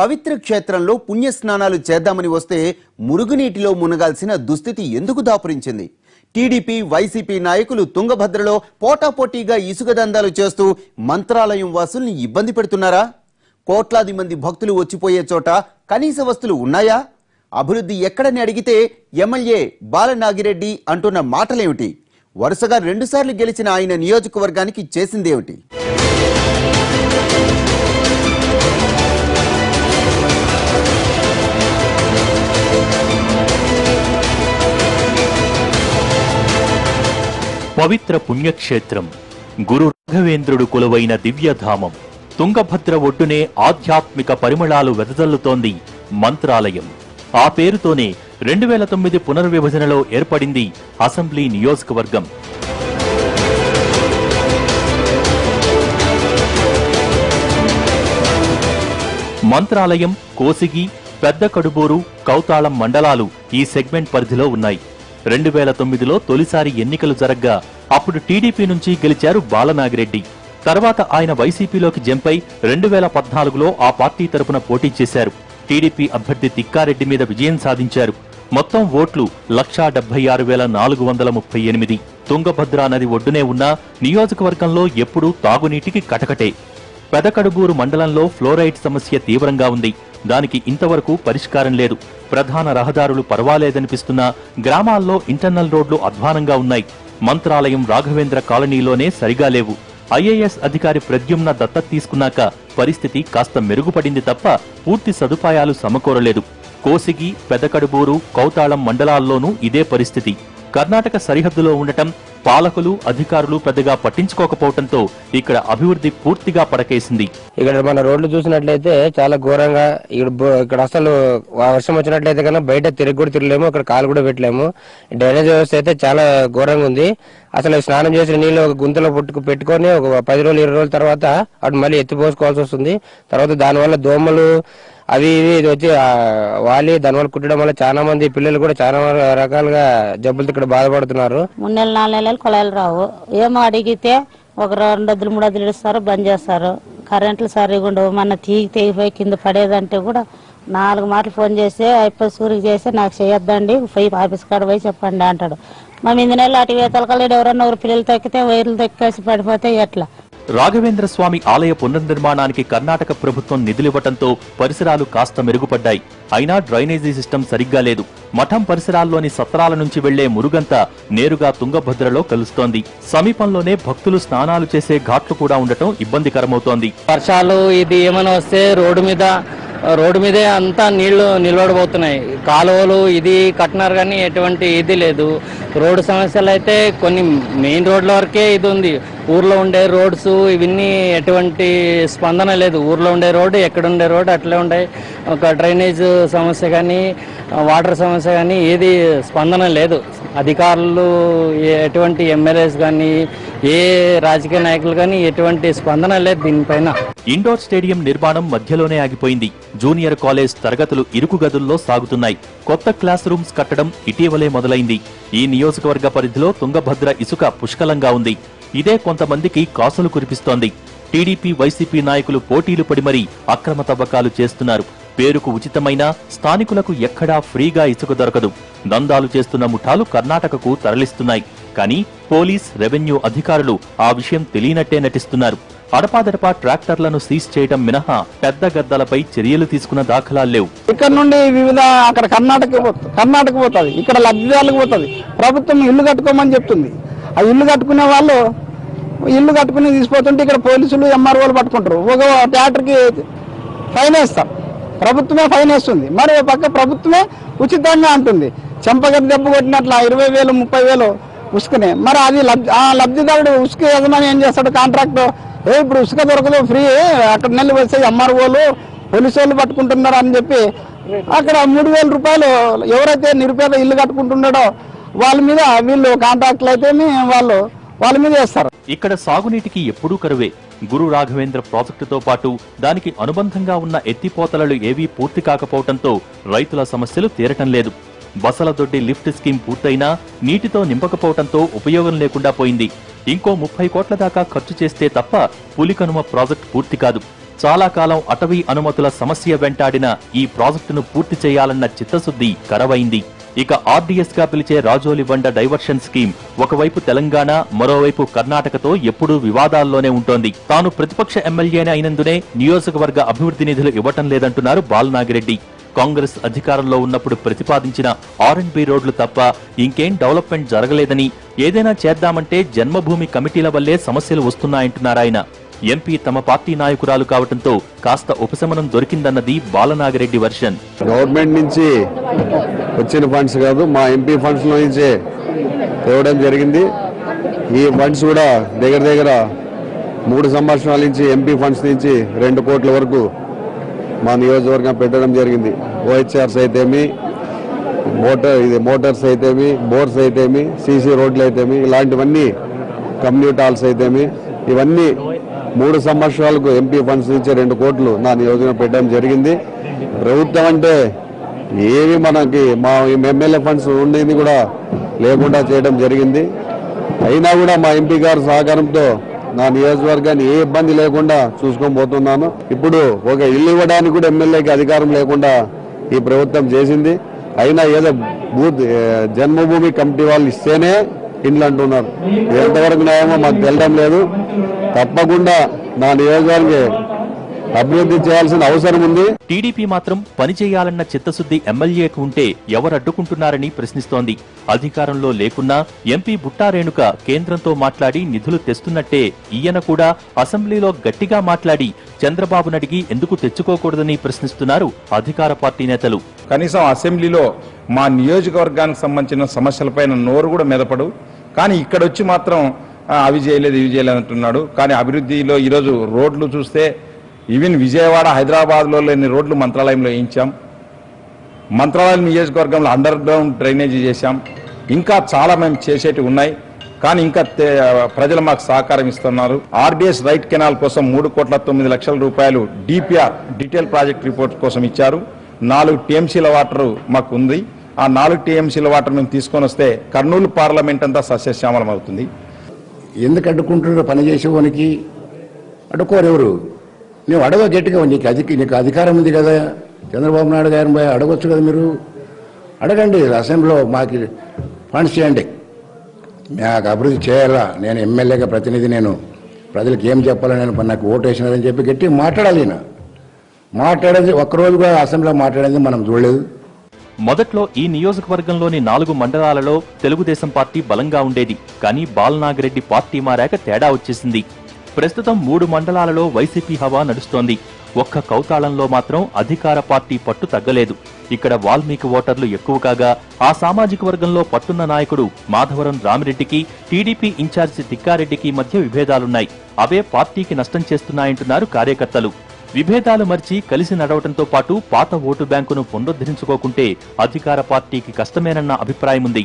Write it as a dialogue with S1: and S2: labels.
S1: పవిత్ర క్షేత్రంలో పుణ్యస్నానాలు చేద్దామని వస్తే మురుగునీటిలో మునగాల్సిన దుస్థితి ఎందుకు దాపురించింది? టీడీపీ వైసీపీ నాయకులు తుంగభద్రలో పోటాపోటీగా ఇసుక దందాలు చేస్తూ మంత్రాలయం వాసుల్ని ఇబ్బంది పెడుతున్నారా? కోట్లాది మంది భక్తులు వచ్చిపోయే చోట కనీస వస్తువులు ఉన్నాయా? అభివృద్ధి ఎక్కడని అడిగితే ఎమ్మెల్యే బాలనాగిరెడ్డి అంటున్న మాటలేమిటి? వరుసగా 2 సార్లు గెలిచిన ఆయన నియోజకవర్గానికి చేసిందేమిటి?
S2: పవిత్ర పుణ్యక్షేత్రం, గురు రాఘవేంద్రుడు కొలువైన దివ్యధామం తుంగభద్ర ఒడ్డునే ఆధ్యాత్మిక పరిమళాలు వెదజల్లుతోంది మంత్రాలయం. ఆ పేరుతోనే 2009 పునర్విభజనలో ఏర్పడింది అసెంబ్లీ నియోజకవర్గం. మంత్రాలయం, కోసిగి, పెద్ద కడుబూరు, కౌతాళం మండలాలు ఈ సెగ్మెంట్ పరిధిలో ఉన్నాయి. 2009లో తొలిసారి ఎన్నికలు జరగ్గా అప్పుడు టీడీపీ నుంచి గెలిచారు బాలనాగిరెడ్డి. తర్వాత ఆయన వైసీపీలోకి జంపై 2014లో ఆ పార్టీ తరపున పోటీ చేశారు. టీడీపీ అభ్యర్థి తిక్కారెడ్డి మీద విజయం సాధించారు. మొత్తం ఓట్లు 176,438. తుంగభద్రా నది ఒడ్డునే ఉన్న నియోజకవర్గంలో ఎప్పుడూ తాగునీటికి కటకటే. పెదకడుబూరు మండలంలో ఫ్లోరైడ్ సమస్య తీవ్రంగా ఉంది. దానికి ఇంతవరకు పరిష్కారం లేదు. ప్రధాన రహదారులు పర్వాలేదనిపిస్తున్నా గ్రామాల్లో ఇంటర్నల్ రోడ్లు అధ్వానంగా ఉన్నాయి. మంత్రాలయం రాఘవేంద్ర కాలనీలోనే సరిగా లేవు. ఐఏఎస్ అధికారి ప్రద్యుమ్న దత్తత తీసుకున్నాక పరిస్థితి కాస్త మెరుగుపడింది తప్ప పూర్తి సదుపాయాలు సమకూరలేదు. కోసిగి, పెదకడుబూరు, కౌతాళం మండలాల్లోనూ ఇదే పరిస్థితి. కర్ణాటక సరిహద్దులో ఉండటం, పాలకులు అధికారులు పెద్దగా పట్టించుకోకపోవడంతో ఇక్కడ అభివృద్ధి పూర్తిగా పడకేసింది.
S3: ఇక్కడ మన రోడ్లు చూసినట్లయితే చాలా ఘోరంగా, ఇక్కడ అసలు వర్షం వచ్చినట్లయితే కన్నా బయట కూడా తిరగలేము, ఇక్కడ కాలు కూడా పెట్టలేము. డ్రైనేజ్ వ్యవస్థ అయితే చాలా ఘోరంగా ఉంది. అసలు స్నానం చేసిన నీళ్ళు ఒక గుంతలో పెట్టుకొని ఒక 10 రోజులు 20 రోజుల తర్వాత అటు మళ్ళీ ఎత్తిపోసుకోవాల్సి వస్తుంది. తర్వాత దానివల్ల దోమలు అవి ఇవి వచ్చి వాలి దానివల్ల కుట్టడం వల్ల చాలా మంది పిల్లలు కూడా చాలా రకాలుగా జబ్బులతో ఇక్కడ బాధపడుతున్నారు.
S4: 3 నెలలు 4 నెలలు కొలాయిలు రావు. ఏమో అడిగితే ఒక 2 3 ఇస్తారు, బంద్ చేస్తారు. కరెంట్లు సరిగా ఉండవు. మన తెగిపోయి కింద పడేదంటే కూడా 4 మాటలు ఫోన్ చేసి అయిపోయి సూరికి చేసి నాకు చేయొద్దండి, పోయి ఆఫీస్ కాడ పోయి చెప్పండి అంటాడు. మా 8 నెలలు అటు వేతలకలేడు. ఎవరన్నా ఒక పిల్లలు తక్కితే వైర్లు తక్కేసి పడిపోతే ఎట్లా?
S2: రాఘవేంద్ర స్వామి ఆలయ పునర్నిర్మాణానికి కర్ణాటక ప్రభుత్వం నిధులివ్వటంతో పరిసరాలు కాస్త మెరుగుపడ్డాయి. అయినా డ్రైనేజీ సిస్టమ్ సరిగ్గా లేదు. మఠం పరిసరాల్లోని సత్రాల నుంచి వెళ్లే మురుగంతా నేరుగా తుంగభద్రలో కలుస్తోంది. సమీపంలోనే భక్తులు స్నానాలు చేసే ఘాట్లు కూడా ఉండటం ఇబ్బందికరమవుతోంది.
S5: వర్షాలు ఇది ఏమైనా వస్తే రోడ్డు మీదే అంతా నీళ్లు నిలబడబోతున్నాయి. కాలువలు ఇది కట్టినారు కానీ ఎటువంటి ఇది లేదు. రోడ్డు సమస్యలు అయితే కొన్ని మెయిన్ రోడ్ల వరకే ఇది ఉంది. ఊర్లో ఉండే రోడ్స్ ఇవన్నీ ఎటువంటి స్పందన లేదు. ఊర్లో ఉండే రోడ్డు ఎక్కడుండే రోడ్డు అట్లే ఉండే. ఒక డ్రైనేజ్ సమస్య కానీ వాటర్ సమస్య కానీ ఏది స్పందన లేదు. అధికారులు ఎటువంటి ఎమ్మెల్యేస్ కానీ ఏ రాజకీయ నాయకులు కానీ ఎటువంటి స్పందన లేదు దీనిపైన.
S2: ఇండోర్ స్టేడియం నిర్మాణం మధ్యలోనే ఆగిపోయింది. జూనియర్ కాలేజ్ తరగతులు ఇరుకు గదుల్లో సాగుతున్నాయి. కొత్త క్లాస్ రూమ్స్ కట్టడం ఇటీవలే మొదలైంది. ఈ నియోజకవర్గ పరిధిలో తుంగభద్ర ఇసుక పుష్కలంగా ఉంది. ఇదే కొంతమందికి కాసులు కురిపిస్తోంది. టీడీపీ వైసీపీ నాయకులు పోటీలు పడి మరీ అక్రమ తవ్వకాలు చేస్తున్నారు. పేరుకు ఉచితమైన, స్థానికులకు ఎక్కడా ఫ్రీగా ఇసుక దొరకదు. దందాలు చేస్తున్న ముఠాలు కర్ణాటకకు తరలిస్తున్నాయి. కానీ పోలీస్, రెవెన్యూ అధికారులు ఆ విషయం తెలియనట్టే నటిస్తున్నారు. అడపాదడపా ట్రాక్టర్లను సీజ్ చేయడం మినహా పెద్ద గద్దలపై చర్యలు తీసుకున్న దాఖలాలు లేవు.
S6: ఇక్కడ నుండి వివిధ అక్కడ కర్ణాటక పోతుంది, ఇక్కడ లబ్ధిదారులకు పోతుంది. ప్రభుత్వం ఇల్లు కట్టుకోమని చెప్తుంది. ఆ ఇల్లు కట్టుకునే వాళ్ళు ఇల్లు కట్టుకుని తీసిపోతుంటే ఇక్కడ పోలీసులు ఎంఆర్ఓలు పట్టుకుంటారు. ఒక ట్రాక్టర్కి ఫైన్ వేస్తారు. ప్రభుత్వమే ఫైన్ వేస్తుంది. మరి పక్క ప్రభుత్వమే ఉచితంగా అంటుంది. చెంపగడ్డ దెబ్బ కొట్టినట్ల 20,000 30,000 ఉసుకనే. మరి అది ఆ లబ్ధిదారుడు ఉసుక యజమాని ఏం చేస్తాడు? కాంట్రాక్ట్ ఇప్పుడు ఉసుక దొరకదు, ఫ్రీ అక్కడ నెలలు వస్తే ఎంఆర్ఓలు పోలీసు వాళ్ళు పట్టుకుంటున్నారు అని చెప్పి అక్కడ 3,000 రూపాయలు ఎవరైతే నిరుపేద ఇల్లు కట్టుకుంటున్నాడో వాళ్ళ మీద వీళ్ళు కాంట్రాక్ట్లు అయితే వాళ్ళ మీద వేస్తారు.
S2: ఇక్కడ సాగునీటికి ఎప్పుడూ కరువే. గురు రాఘవేంద్ర ప్రాజెక్టుతో పాటు దానికి అనుబంధంగా ఉన్న ఎత్తిపోతలలు ఏవీ పూర్తి కాకపోవడంతో రైతుల సమస్యలు తీరటం లేదు. బసలదొడ్డి లిఫ్ట్ స్కీమ్ పూర్తయినా నీటితో నింపకపోవడంతో ఉపయోగం లేకుండా పోయింది. ఇంకో 30 కోట్ల దాకా ఖర్చు చేస్తే తప్ప పులికనుమ ప్రాజెక్టు పూర్తి కాదు. చాలా కాలం అటవీ అనుమతుల సమస్య వెంటాడిన ఈ ప్రాజెక్టును పూర్తి చేయాలన్న చిత్తశుద్ధి కరవైంది. ఇక ఆర్డీఎస్ గా పిలిచే రాజోలి బండ డైవర్షన్ స్కీమ్ ఒకవైపు తెలంగాణ, మరోవైపు కర్ణాటకతో ఎప్పుడూ వివాదాల్లోనే ఉంటోంది. తాను ప్రతిపక్ష ఎమ్మెల్యేనే అయినందునే నియోజకవర్గ అభివృద్ధి నిధులు ఇవ్వటం లేదంటున్నారు బాలనాగిరెడ్డి. కాంగ్రెస్ అధికారంలో ఉన్నప్పుడు ప్రతిపాదించిన R&B రోడ్లు తప్ప ఇంకేం డెవలప్మెంట్ జరగలేదని, ఏదైనా చేద్దామంటే జన్మభూమి కమిటీల వల్లే సమస్యలు వస్తున్నాయంటున్నారాయన. ఎంపీ తమ పార్టీ నాయకురాలు కావడంతో కాస్త ఉపశమనం దొరికిందన్నది బాలనాగిరెడ్డి వర్షన్.
S7: గవర్నమెంట్ నుంచి వచ్చిన ఫండ్స్ కాదు, మా ఎంపీ ఫండ్స్ లో నుంచే తేవడం జరిగింది. ఈ ఫండ్స్ కూడా దగ్గర 3 సంవత్సరాల నుంచి ఎంపీ ఫండ్స్ నుంచి 2 కోట్ల వరకు మా నియోజకవర్గం పెట్టడం జరిగింది. OHRs అయితేమి, మోటార్స్ అయితేమి, బోర్స్ అయితేమి, సీసీ రోడ్లు అయితేమి, ఇలాంటివన్నీ కమ్యూనిటీ హాల్స్ అయితేమి, ఇవన్నీ 3 సంవత్సరాలకు ఎంపీ ఫండ్స్ నుంచి 2 కోట్లు నా నియోజకవర్గం పెట్టడం జరిగింది. ప్రభుత్వం అంటే ఏమి మనకి మా ఎమ్మెల్యే ఫండ్స్ ఉండేది కూడా లేకుండా చేయడం జరిగింది. అయినా కూడా మా ఎంపీ గారి సహకారంతో నా నియోజకవర్గాన్ని ఏ ఇబ్బంది లేకుండా చూసుకొని పోతున్నాను. ఇప్పుడు ఒక ఇల్లు ఇవ్వడానికి కూడా ఎమ్మెల్యేకి అధికారం లేకుండా ఈ ప్రభుత్వం చేసింది. అయినా ఏదో జన్మభూమి కమిటీ వాళ్ళు ఇస్తేనే ఇండ్లు అంటున్నారు. ఎంతవరకు న్యాయమో మాకు తెలియడం లేదు. తప్పకుండా నా నియోజకవర్గాన్ని అభివృద్ధి చేయాల్సిన అవసరం ఉంది.
S2: టీడీపీ మాత్రం పనిచేయాలన్న చిత్తశుద్ధి ఎమ్మెల్యేకు ఉంటే ఎవరు అడ్డుకుంటున్నారని ప్రశ్నిస్తోంది. అధికారంలో లేకున్నా ఎంపీ బుట్టా రేణుక కేంద్రంతో మాట్లాడి నిధులు తెస్తున్నట్టే ఈయన కూడా అసెంబ్లీలో గట్టిగా మాట్లాడి చంద్రబాబును అడిగి ఎందుకు తెచ్చుకోకూడదని ప్రశ్నిస్తున్నారు అధికార పార్టీ నేతలు.
S8: కనీసం అసెంబ్లీలో మా నియోజకవర్గానికి సంబంధించిన సమస్యలపైన నోరు కూడా మెదపడు. కానీ ఇక్కడ వచ్చి మాత్రం అవి చేయలేదు ఇవి చేయలేదు అంటున్నాడు. కానీ అభివృద్ధిలో ఈరోజు రోడ్లు చూస్తే ఈవెన్ విజయవాడ, హైదరాబాద్లో లేని రోడ్లు మంత్రాలయంలో వేయించాం. మంత్రాలయం నియోజకవర్గంలో అండర్ గ్రౌండ్ డ్రైనేజీ చేశాం. ఇంకా చాలా మేము చేసేటివి ఉన్నాయి. కానీ ఇంకా ప్రజలు మాకు సహకారం ఇస్తున్నారు. ఆర్డీఎస్ రైట్ కెనాల్ కోసం 3,09,00,000 రూపాయలు DPR డీటెయిల్ ప్రాజెక్ట్ రిపోర్ట్ కోసం ఇచ్చారు. 4 TMCల వాటర్ మాకు ఉంది. ఆ 4 TMCల వాటర్ మేము తీసుకొని వస్తే కర్నూలు పార్లమెంట్ అంతా సస్యశ్యామలం అవుతుంది.
S9: ఎందుకు అడ్డుకుంటున్నారు? పనిచేసేవానికి అడ్డుకోరెవరు? నువ్వు అడగ గట్టిగా, నీకు అధికారం ఉంది కదా. చంద్రబాబు నాయుడు గారిని పోయి అడగొచ్చు కదా. మీరు అడగండి, అసెంబ్లీలో మాకు ఫండ్స్ చేయండి, నాకు అభివృద్ధి చేయాలా, నేను ఎమ్మెల్యేగా ప్రతినిధి, నేను ప్రజలకు ఏం చెప్పాలని, నేను నాకు ఓటు వేసినారని చెప్పి గట్టి మాట్లాడాలి. మాట్లాడేది ఒక్కరోజు కూడా అసెంబ్లీలో మాట్లాడేది మనం చూడలేదు.
S2: మొదట్లో ఈ నియోజకవర్గంలోని 4 మండలాలలో తెలుగుదేశం పార్టీ బలంగా ఉండేది. కానీ బాలనాగిరెడ్డి పార్టీ మారాక తేడా వచ్చేసింది. ప్రస్తుతం 3 మండలాలలో వైసీపీ హవా నడుస్తోంది. ఒక్క కౌతాళంలో మాత్రం అధికార పార్టీ పట్టు తగ్గలేదు. ఇక్కడ వాల్మీకి ఓటర్లు ఎక్కువ కాగా ఆ సామాజిక వర్గంలో పట్టున్న నాయకుడు మాధవరం రామిరెడ్డికి, టీడీపీ ఇన్ఛార్జి తిక్కారెడ్డికి మధ్య విభేదాలున్నాయి. అవే పార్టీకి నష్టం చేస్తున్నాయంటున్నారు కార్యకర్తలు. విభేదాలు మర్చి కలిసి నడవడంతో పాటు పాత ఓటు బ్యాంకును పునరుద్ధరించుకోకుంటే అధికార పార్టీకి కష్టమేనన్న అభిప్రాయముంది.